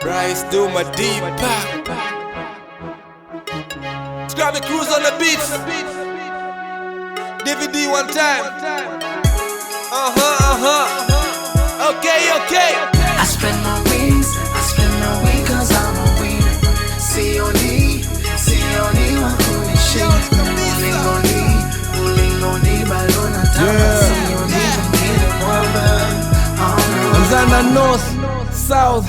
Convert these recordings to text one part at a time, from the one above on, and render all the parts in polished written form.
Bryce do my deep pack. Scrap the cruise on the beats. DVD one time. Okay. I spread my wings, cause I'm a winner. Sioni wakunishinda. Ulingoni balona tama. Sioni wengine mwamba. Anzana north, south,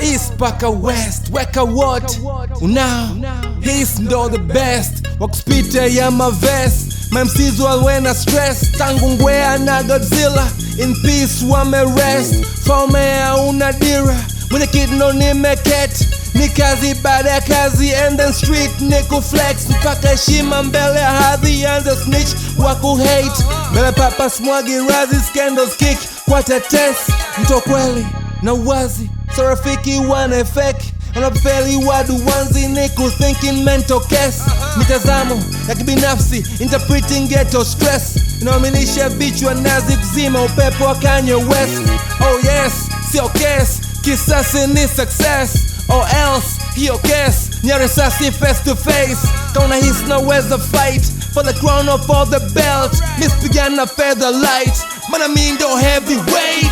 east paka west. Weka what? Now, he's ndo the best. Wakuspita ya mavest. My MCs walwena stress. Tangu ngwea na Godzilla. In peace wame rest. Faume hauna dira. Mwenye kid no nimeket. Ni kazi baada ya kazi and then street niku flex. Mpaka heshima mbele ya hadhi anza snitch waku hate. Mbele papas mwagi razi scandals kick kwa tetes. Mto kweli na wazi so rafiki wane fake. Wanapeli wadu wanzi niku thinking mental case. Mitazamo ya kibinafsi interpreting ghetto stress. Inaominisha vichwa nazi kuzima upepo wa Kanye West. Oh yes, sio case, kisasi ni success. Or else, hiyo case, ni risasi face to face. Kauna hisi naweza fight for the crown or for the belt. Mispigana feather light, mana mi ndo heavyweight.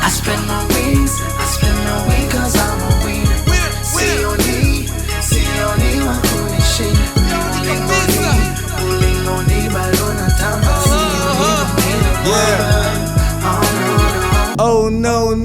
I spread my wings, cause I'm a winner. Sioni wakunishinda. Ulingoni balona tamba. Sioni wengine mwamba. Oh no,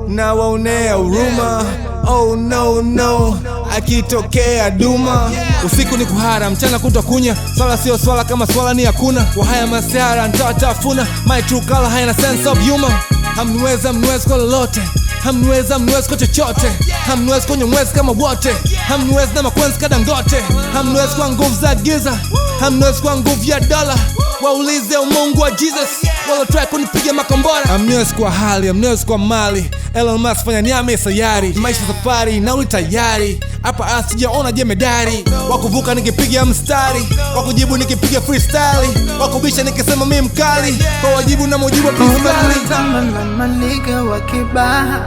nawaonea huruma. Oh no, akitokea duma. Usiku ni kuhara, mchana kutokunya. Swala sio swala kama swala ni hakuna. Wahaya masihara, nitawatafuna. My true color haina sense of humor. Hamniweza kwa lolote. Hamniweza kwa chochote. Hamniwezi kwenye mwezi kama wote. Hamniwezi na makwenzi kadangote. Hamniwezi kwa nguvu za giza. Hamniwezi kwa nguvu ya dola. Waulize umungu wa Jesus. Wala try kunipiga makombora. Hamniwezi kwa hali, hamniwezi kwa mali. Elon Musk fanya niame sayari. Maisha safari, nauli tayari. Hapa asijaona jemedari. Wakuvuka nikipiga mstari. Wakujibu nikipiga freestyle. Wakubisha nikisema mimi mkali. Kwa wajibu na mujibu freestyle. Natamba na maniga wa Kibaha.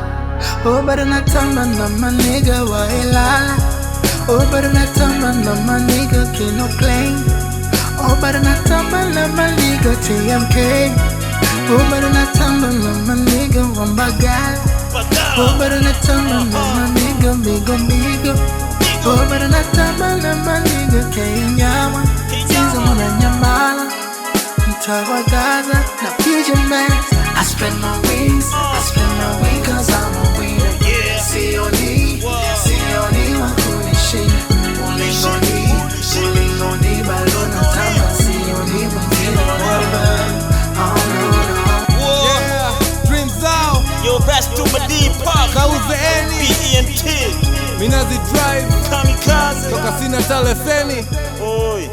Bado natamba na maniga wa Ilala. Bado natamba na maniga Kino Klein. Bado natamba na maniga TMK. Bado natamba na maniga wa Mbagala. Bado natamba na maniga Migo. Bado natamba na maniga Kenyama. Tiza mwana Nyamala. Mtawa Gaza na Future Man. I spread my wings, cause I'm a winner. Sioni wakunishinda. Ulingoni balona tamba. Sioni wengine mwamba. Yeah, dreams out. Yo, best to my deep park. Kauze eni. BENT. Minazi drive. Kamikaze. Toka sina talefeni. Oi.